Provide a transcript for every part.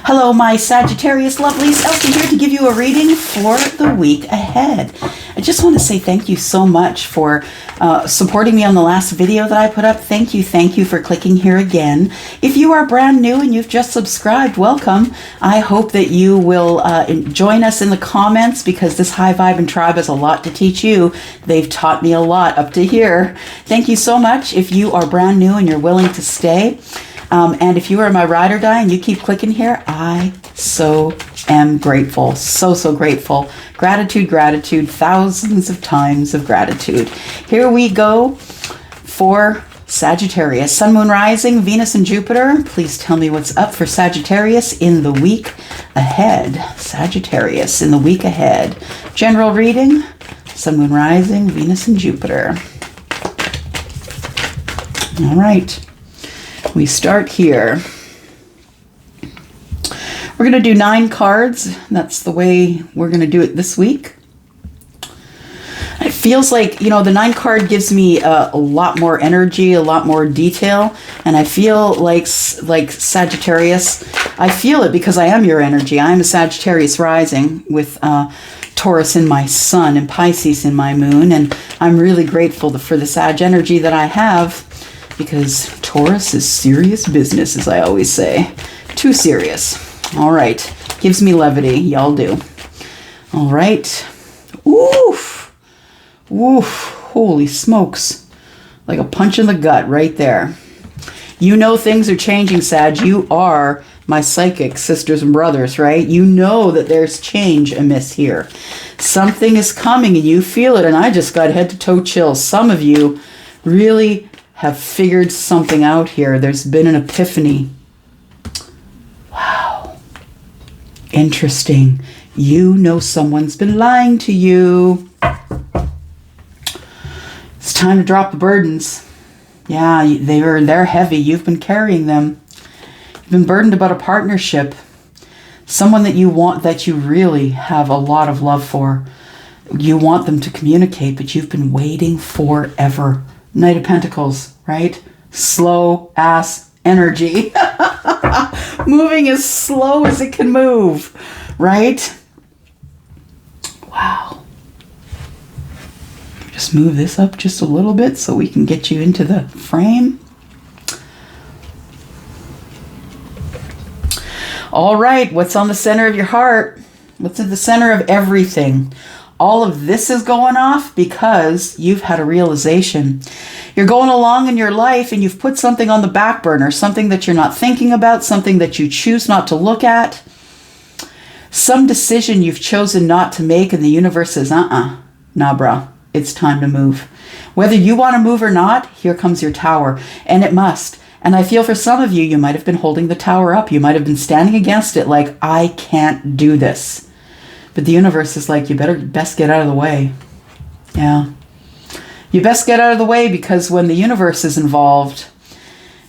Hello, my Sagittarius lovelies. Elsie here to give you a reading for the week ahead. I just want to say thank you so much for supporting me on the last video that I put up. Thank you for clicking here again. If you are brand new and you've just subscribed, welcome. I hope that you will join us in the comments because this high vibe and tribe has a lot to teach you. They've taught me a lot up to here. Thank you so much if you are brand new and you're willing to stay. And if you are my ride or die and you keep clicking here, I so am grateful. So grateful. Gratitude, thousands of times of gratitude. Here we go for Sagittarius. Sun, Moon, Rising, Venus, and Jupiter. Please tell me what's up for Sagittarius in the week ahead. Sagittarius in the week ahead. General reading, Sun, Moon, Rising, Venus, and Jupiter. All right. We start here. We're going to do 9 cards. That's the way we're going to do it this week. It feels like, you know, the 9 card gives me a lot more energy, a lot more detail. And I feel like Sagittarius, I feel it because I am your energy. I am a Sagittarius rising with Taurus in my sun and Pisces in my moon. And I'm really grateful for the Sag energy that I have, because Taurus is serious business, as I always say. Too serious. All right. Gives me levity. Y'all do. All right. Oof. Woof. Holy smokes. Like a punch in the gut right there. You know things are changing, Sag. You are my psychic sisters and brothers, right? You know that there's change amiss here. Something is coming and you feel it, and I just got head to toe chills. Some of you really have figured something out here. There's been an epiphany. Wow. Interesting. You know someone's been lying to you. It's time to drop the burdens. Yeah, they're heavy. You've been carrying them. You've been burdened about a partnership. Someone that you want, that you really have a lot of love for. You want them to communicate, but you've been waiting forever. Knight of Pentacles, right? Slow ass energy. Moving as slow as it can move, right? Wow. Just move this up just a little bit so we can get you into the frame. All right, what's on the center of your heart? What's at the center of everything? All of this is going off because you've had a realization. You're going along in your life and you've put something on the back burner, something that you're not thinking about, something that you choose not to look at, some decision you've chosen not to make, and the universe says, nah, bruh, it's time to move. Whether you want to move or not, here comes your tower, and it must. And I feel for some of you, you might have been holding the tower up. You might have been standing against it like, I can't do this. But the universe is like, you best get out of the way. Yeah. You best get out of the way, because when the universe is involved,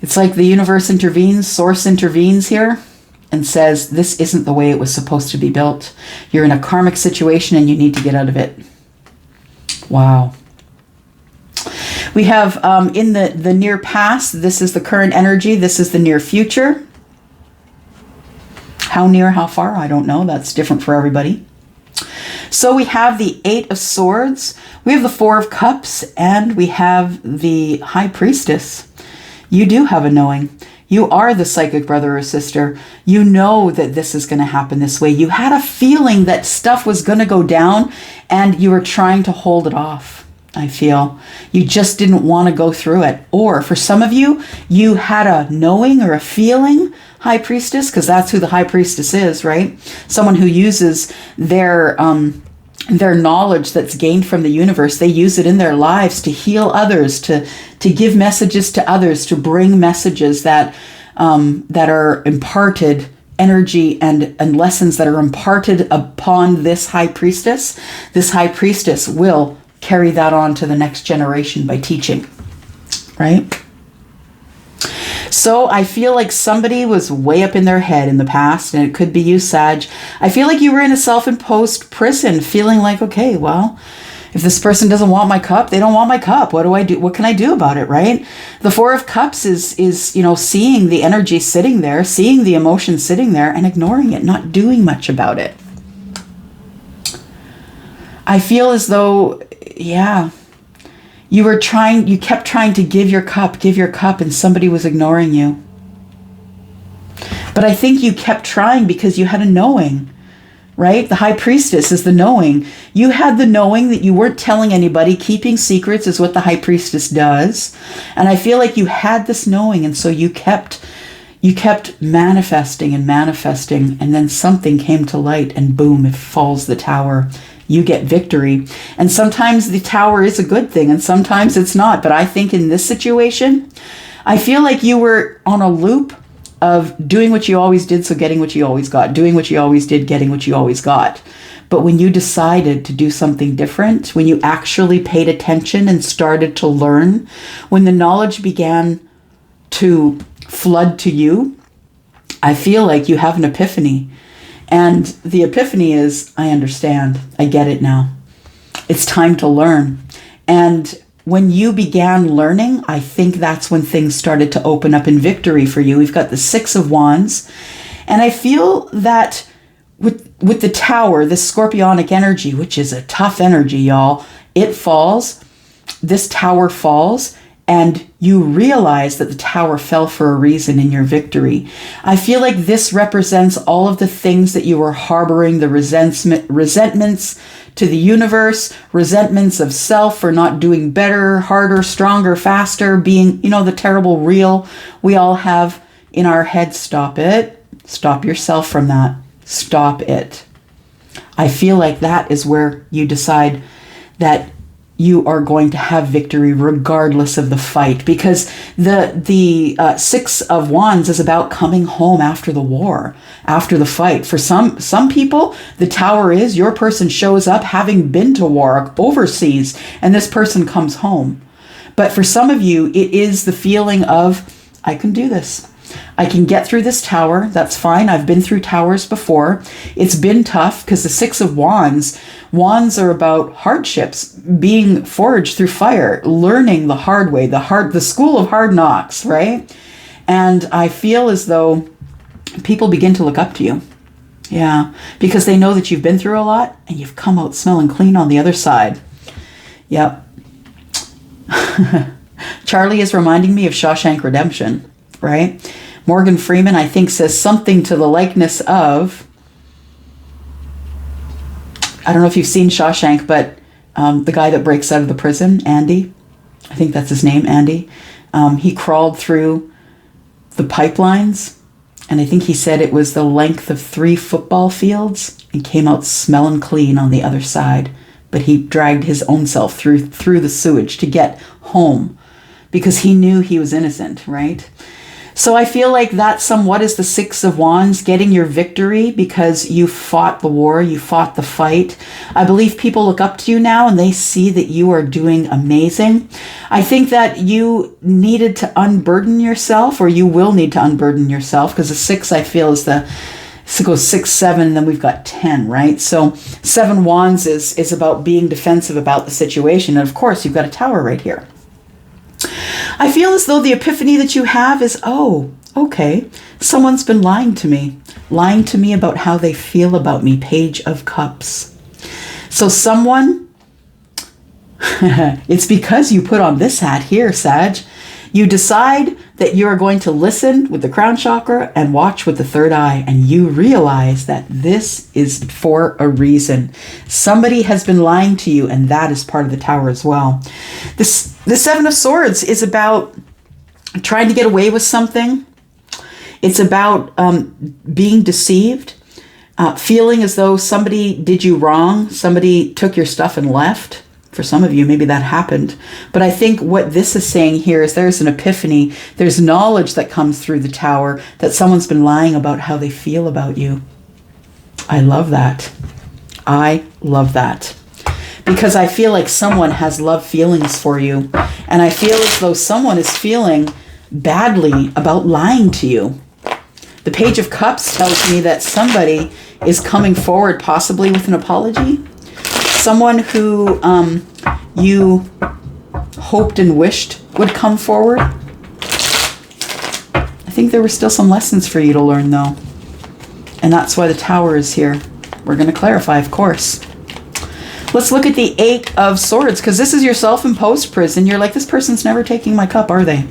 it's like the universe intervenes, source intervenes here and says, this isn't the way it was supposed to be built. You're in a karmic situation and you need to get out of it. Wow. We have in the near past, this is the current energy. This is the near future. How near, how far? I don't know. That's different for everybody. So we have the 8 of Swords, we have the 4 of Cups, and we have the High Priestess. You do have a knowing. You are the psychic brother or sister. You know that this is going to happen this way. You had a feeling that stuff was going to go down and you were trying to hold it off, I feel. You just didn't want to go through it. Or for some of you, you had a knowing or a feeling, High Priestess, because that's who the High Priestess is, right? Someone who uses their knowledge that's gained from the universe. They use it in their lives to heal others, to give messages to others, to bring messages that are imparted, energy and lessons that are imparted upon this High Priestess. This High Priestess will carry that on to the next generation by teaching, right? So I feel like somebody was way up in their head in the past, and it could be you, Sag. I feel like you were in a self-imposed prison, feeling like, okay, well, If this person doesn't want my cup, they don't want my cup. What do I do? What can I do about it, right? The Four of Cups is, you know, seeing the energy sitting there, seeing the emotion sitting there and ignoring it, not doing much about it. I feel as though, yeah, you kept trying to give your cup, and somebody was ignoring you. But I think you kept trying because you had a knowing, right? The High Priestess is the knowing. You had the knowing that you weren't telling anybody. Keeping secrets is what the High Priestess does. And I feel like you had this knowing, and so you kept manifesting and manifesting, and then something came to light, and boom, it falls the tower. You get victory. And sometimes the tower is a good thing, and sometimes it's not. But I think in this situation, I feel like you were on a loop of doing what you always did, so getting what you always got, doing what you always did, getting what you always got. But when you decided to do something different, when you actually paid attention and started to learn, when the knowledge began to flood to you, I feel like you have an epiphany. And the epiphany is, I understand, I get it now. It's time to learn. And when you began learning, I think that's when things started to open up in victory for you. We've got the Six of Wands. And I feel that with the tower, this scorpionic energy, which is a tough energy, y'all, it falls, this tower falls, and you realize that the tower fell for a reason in your victory. I feel like this represents all of the things that you were harboring, the resentments to the universe, resentments of self for not doing better, harder, stronger, faster, being, you know, the terrible reel we all have in our head. Stop it. Stop yourself from that. Stop it. I feel like that is where you decide that you are going to have victory regardless of the fight, because the Six of Wands is about coming home after the war, after the fight. For some people, the tower is your person shows up having been to war overseas, and this person comes home. But for some of you, it is the feeling of, I can do this. I can get through this tower. That's fine. I've been through towers before. It's been tough because the Six of Wands are about hardships, being forged through fire, learning the hard way, the school of hard knocks, right? And I feel as though people begin to look up to you. Yeah, because they know that you've been through a lot and you've come out smelling clean on the other side. Yep. Charlie is reminding me of Shawshank Redemption, right? Morgan Freeman, I think, says something to the likeness of, I don't know if you've seen Shawshank, but the guy that breaks out of the prison, Andy, I think that's his name, Andy, he crawled through the pipelines, and I think he said it was the length of 3 football fields and came out smelling clean on the other side. But he dragged his own self through the sewage to get home because he knew he was innocent, right? So I feel like that somewhat is the Six of Wands, getting your victory because you fought the war, you fought the fight. I believe people look up to you now and they see that you are doing amazing. I think that you needed to unburden yourself, or you will need to unburden yourself, because the 6, I feel, is so it goes 6, 7, and then we've got 10, right? So 7 Wands is about being defensive about the situation. And of course, you've got a tower right here. I feel as though the epiphany that you have is, oh, okay, someone's been lying to me about how they feel about me. Page of Cups. So someone, it's because you put on this hat here, Sag. You decide that you are going to listen with the crown chakra and watch with the third eye, and you realize that this is for a reason. Somebody has been lying to you, and that is part of the tower as well. The 7 of Swords is about trying to get away with something. It's about being deceived, feeling as though somebody did you wrong, somebody took your stuff and left. For some of you, maybe that happened. But I think what this is saying here is there's an epiphany. There's knowledge that comes through the tower that someone's been lying about how they feel about you. I love that. I love that. Because I feel like someone has love feelings for you. And I feel as though someone is feeling badly about lying to you. The Page of Cups tells me that somebody is coming forward possibly with an apology. someone who you hoped and wished would come forward. I think there were still some lessons for you to learn, though. And that's why the Tower is here. We're going to clarify, of course. Let's look at the 8 of Swords, because this is your self-imposed prison. You're like, this person's never taking my cup, are they?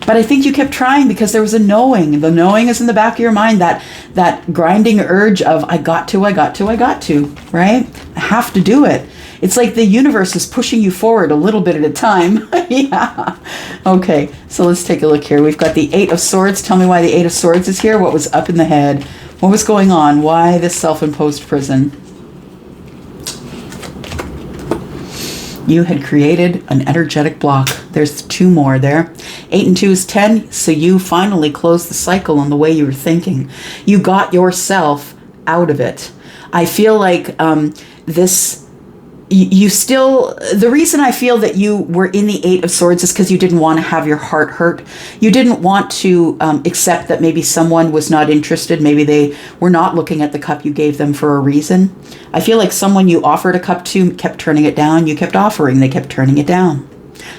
But I think you kept trying because there was a knowing. The knowing is in the back of your mind, that grinding urge of, I got to, right? I have to do it. It's like the universe is pushing you forward a little bit at a time. Yeah. Okay, so let's take a look here. We've got the 8 of Swords. Tell me why the 8 of Swords is here. What was up in the head? What was going on? Why this self-imposed prison? You had created an energetic block. There's 2 more there. 8 and 2 is 10. So you finally closed the cycle on the way you were thinking. You got yourself out of it. I feel like you still, the reason I feel that you were in the 8 of Swords is because you didn't want to have your heart hurt. You didn't want to accept that maybe someone was not interested. Maybe they were not looking at the cup you gave them for a reason. I feel like someone you offered a cup to kept turning it down. You kept offering, they kept turning it down.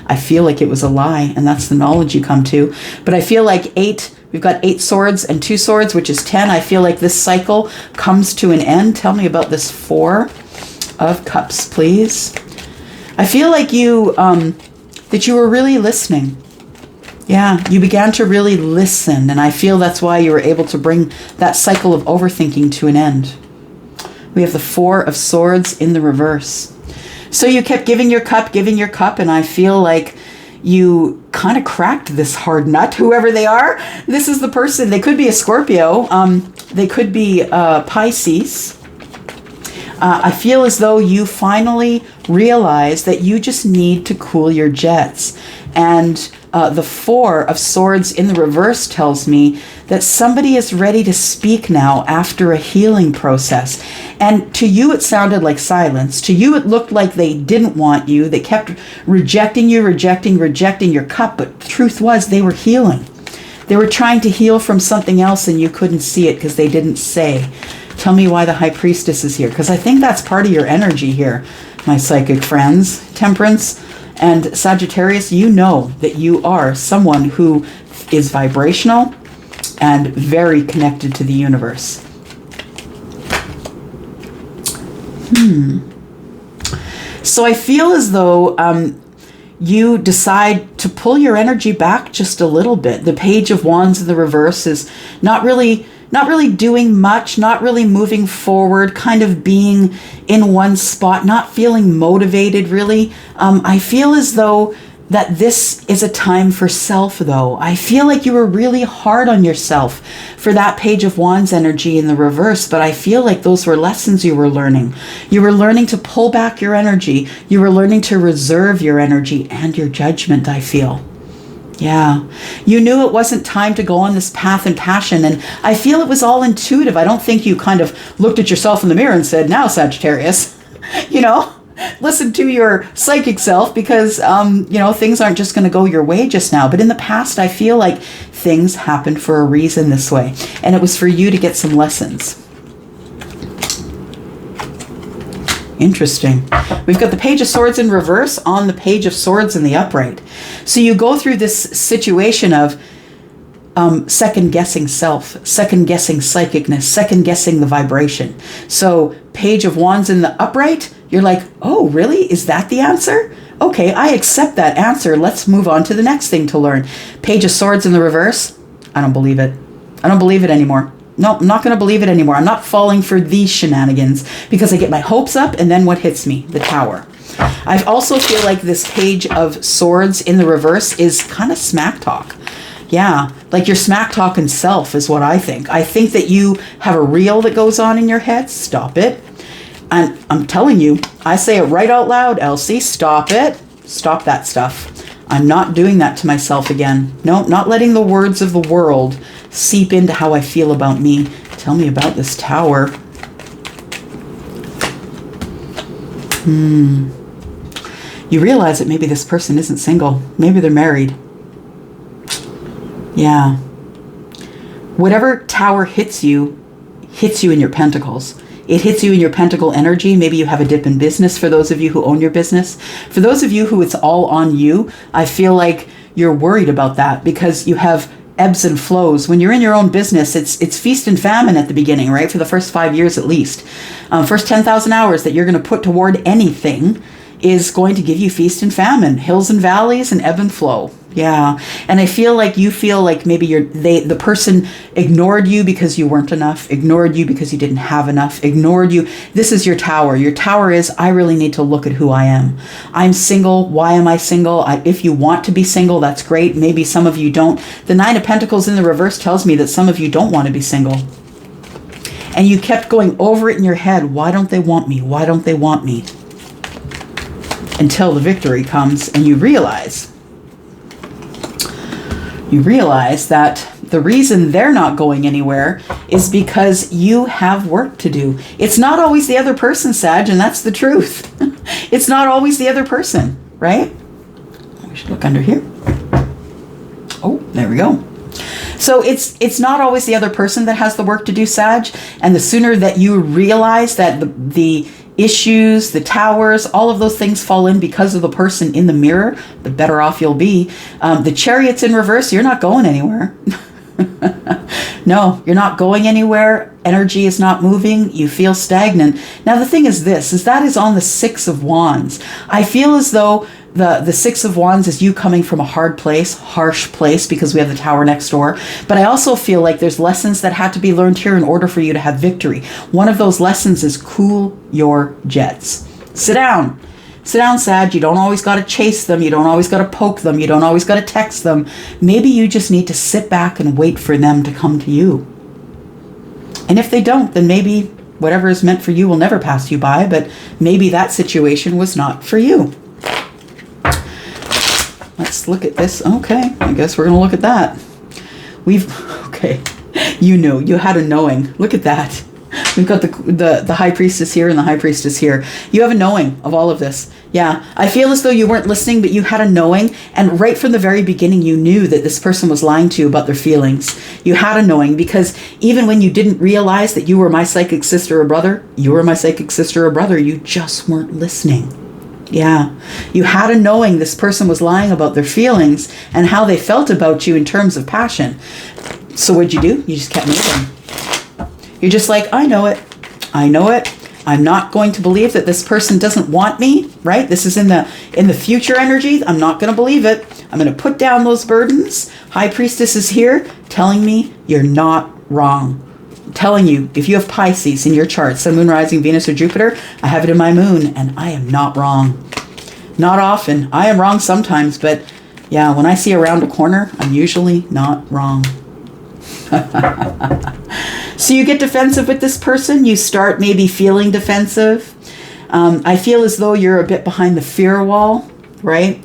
I feel like it was a lie, and that's the knowledge you come to. But I feel like 8, we've got 8 swords and 2 swords, which is 10. I feel like this cycle comes to an end. Tell me about this 4 of Cups, please. I feel like you, that you were really listening. Yeah, you began to really listen, and I feel that's why you were able to bring that cycle of overthinking to an end. We have the 4 of Swords in the reverse. So you kept giving your cup, and I feel like you kind of cracked this hard nut, whoever they are. This is the person. They could be a Scorpio. They could be Pisces. I feel as though you finally realize that you just need to cool your jets. And the 4 of Swords in the reverse tells me that somebody is ready to speak now after a healing process. And to you, it sounded like silence. To you, it looked like they didn't want you. They kept rejecting you, rejecting your cup. But the truth was they were healing. They were trying to heal from something else, and you couldn't see it because they didn't say. Tell me why the High Priestess is here, because I think that's part of your energy here, my psychic friends. Temperance and Sagittarius, you know that you are someone who is vibrational and very connected to the universe. So I feel as though you decide to pull your energy back just a little bit. The Page of Wands in the reverse is not really doing much, not really moving forward, kind of being in one spot, not feeling motivated really. I feel as though that this is a time for self, though. I feel like you were really hard on yourself for that Page of Wands energy in the reverse, but I feel like those were lessons you were learning. You were learning to pull back your energy. You were learning to reserve your energy and your judgment, I feel. Yeah, you knew it wasn't time to go on this path and passion, and I feel it was all intuitive. I don't think you kind of looked at yourself in the mirror and said, now, Sagittarius, listen to your psychic self, because, things aren't just going to go your way just now. But in the past, I feel like things happened for a reason this way, and it was for you to get some lessons. Interesting. We've got the Page of Swords in reverse on the Page of Swords in the upright. So you go through this situation of second-guessing self, second-guessing psychicness, second-guessing the vibration. So Page of Wands in the upright, you're like, oh, really? Is that the answer? Okay, I accept that answer. Let's move on to the next thing to learn. Page of Swords in the reverse, I don't believe it. I don't believe it anymore. No, I'm not going to believe it anymore. I'm not falling for these shenanigans, because I get my hopes up and then what hits me? The Tower. I also feel like this Page of Swords in the reverse is kind of smack talk. Yeah, like you're smack talking self is what I think. I think that you have a reel that goes on in your head. Stop it. And I'm telling you, I say it right out loud, Elsie. Stop it. Stop that stuff. I'm not doing that to myself again. No, not letting the words of the world seep into how I feel about me. Tell me about this Tower. You realize that maybe this person isn't single. Maybe they're married. Yeah. Whatever Tower hits you in your pentacles. It hits you in your pentacle energy. Maybe you have a dip in business for those of you who own your business. For those of you who it's all on you, I feel like you're worried about that because you have ebbs and flows. When you're in your own business, it's feast and famine at the beginning, right? For the first 5 years at least. First 10,000 hours that you're going to put toward anything is going to give you feast and famine, hills and valleys, and ebb and flow. Yeah. And I feel like you feel like maybe the person ignored you because you weren't enough, ignored you because you didn't have enough, ignored you. This is your tower. Your tower is, I really need to look at who I am. I'm single. Why am I single? If you want to be single, that's great. Maybe some of you don't. The Nine of Pentacles in the reverse tells me that some of you don't want to be single. And you kept going over it in your head. Why don't they want me? Why don't they want me? Until the victory comes and you realize that the reason they're not going anywhere is because you have work to do. It's not always the other person, Sag, and that's the truth. It's not always the other person, right? We should look under here. Oh, there we go. So it's not always the other person that has the work to do, Sag. And the sooner that you realize that the issues, the towers, all of those things fall in because of the person in the mirror, the better off you'll be. The Chariot's in reverse, you're not going anywhere. No, you're not going anywhere. Energy is not moving. You feel stagnant. Now, the thing is this, is that is on the Six of Wands. I feel as though the Six of Wands is you coming from a hard place, harsh place, because we have the tower next door. But I also feel like there's lessons that had to be learned here in order for you to have victory. One of those lessons is cool your jets. Sit down. Sit down, Sag. You don't always got to chase them. You don't always got to poke them. You don't always got to text them. Maybe you just need to sit back and wait for them to come to you. And if they don't, then maybe whatever is meant for you will never pass you by, but maybe that situation was not for you. Let's look at this. Okay, I guess we're going to look at that. Okay, you had a knowing. Look at that. We've got the High Priestess here and the High Priestess here. You have a knowing of all of this. Yeah, I feel as though you weren't listening, but you had a knowing. And right from the very beginning, you knew that this person was lying to you about their feelings. You had a knowing because even when you didn't realize that you were my psychic sister or brother, you were my psychic sister or brother, you just weren't listening. Yeah, you had a knowing this person was lying about their feelings and how they felt about you in terms of passion. So what'd you do? You just kept moving. You're just like, I know it. I know it. I'm not going to believe that this person doesn't want me, right? This is in the future energy. I'm not going to believe it. I'm going to put down those burdens. High Priestess is here telling me you're not wrong. I'm telling you, if you have Pisces in your chart, Sun, Moon, Rising, Venus, or Jupiter, I have it in my moon, and I am not wrong. Not often. I am wrong sometimes, but yeah, when I see around a corner, I'm usually not wrong. So you get defensive with this person. You start maybe feeling defensive. I feel as though you're a bit behind the fear wall, right?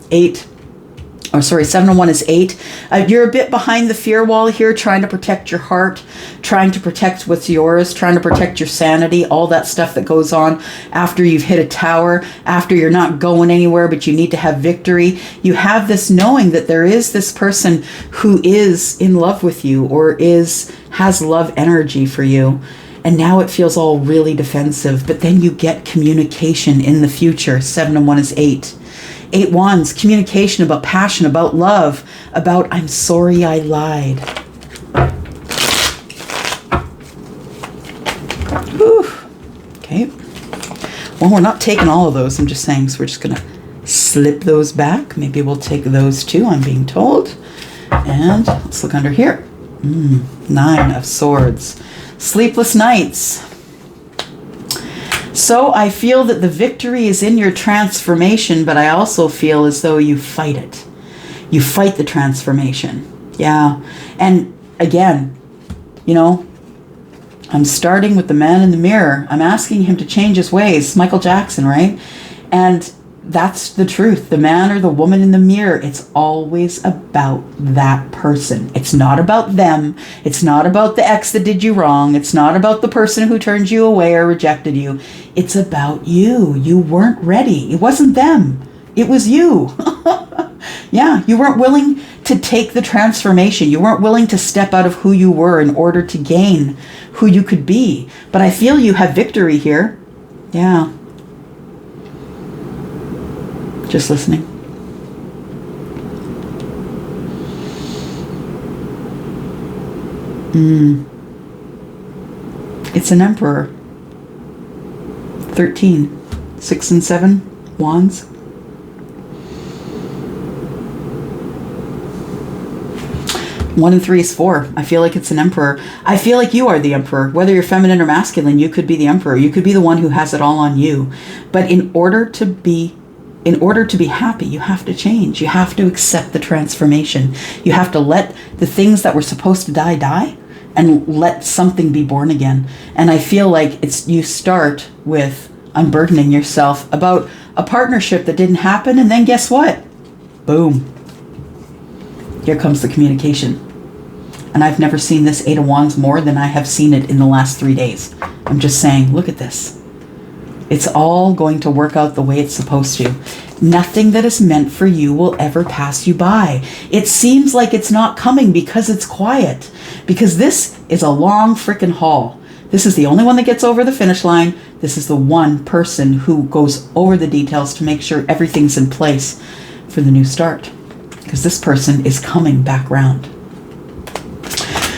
7 and 1 is 8. You're a bit behind the fear wall here, trying to protect your heart, trying to protect what's yours, trying to protect your sanity, all that stuff that goes on after you've hit a tower, after you're not going anywhere, but you need to have victory. You have this knowing that there is this person who is in love with you or has love energy for you. And now it feels all really defensive, but then you get communication in the future. 7 and 1 is 8. 8 Wands, communication about passion, about love, about I'm sorry I lied. Whew. Okay. Well, we're not taking all of those, I'm just saying, so we're just going to slip those back. Maybe we'll take those too, I'm being told. And let's look under here. 9 of Swords. Sleepless nights. So I feel that the victory is in your transformation, but I also feel as though you fight it. You fight the transformation. Yeah. And again, I'm starting with the man in the mirror. I'm asking him to change his ways. Michael Jackson, right? And that's the truth. The man or the woman in the mirror, it's always about that person. It's not about them. It's not about the ex that did you wrong. It's not about the person who turned you away or rejected you. It's about you. You weren't ready. It wasn't them. It was you. Yeah, you weren't willing to take the transformation. You weren't willing to step out of who you were in order to gain who you could be. But I feel you have victory here. Yeah. Just listening. It's an emperor. 13. 6 and 7 wands. One and 3 is 4. I feel like it's an emperor. I feel like you are the emperor. Whether you're feminine or masculine, you could be the emperor. You could be the one who has it all on you. But in order to be happy, you have to change. You have to accept the transformation. You have to let the things that were supposed to die, and let something be born again. And I feel like you start with unburdening yourself about a partnership that didn't happen, and then guess what? Boom. Here comes the communication. And I've never seen this 8 of Wands more than I have seen it in the last 3 days. I'm just saying, look at this. It's all going to work out the way it's supposed to. Nothing that is meant for you will ever pass you by. It seems like it's not coming because it's quiet. Because this is a long freaking haul. This is the only one that gets over the finish line. This is the one person who goes over the details to make sure everything's in place for the new start. Because this person is coming back round.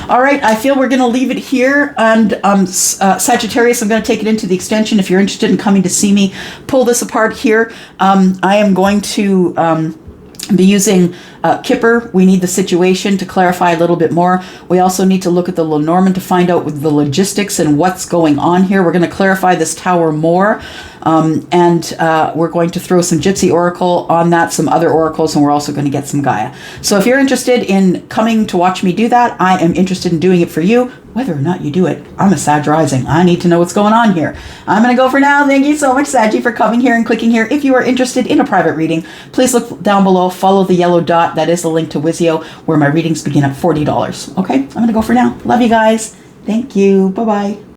All right, I feel we're going to leave it here. And Sagittarius, I'm going to take it into the extension. If you're interested in coming to see me, pull this apart here. I am going to be using Kipper. We need the situation to clarify a little bit more. We also need to look at the Lenormand to find out the logistics and what's going on here. We're going to clarify this tower more. And we're going to throw some Gypsy Oracle on that, some other oracles, and we're also going to get some Gaia. So if you're interested in coming to watch me do that, I am interested in doing it for you. Whether or not you do it, I'm a Sag rising. I need to know what's going on here. I'm going to go for now. Thank you so much, Saggy, for coming here and clicking here. If you are interested in a private reading, please look down below. Follow the yellow dot. That is the link to Wizio, where my readings begin at $40. Okay, I'm going to go for now. Love you guys. Thank you. Bye-bye.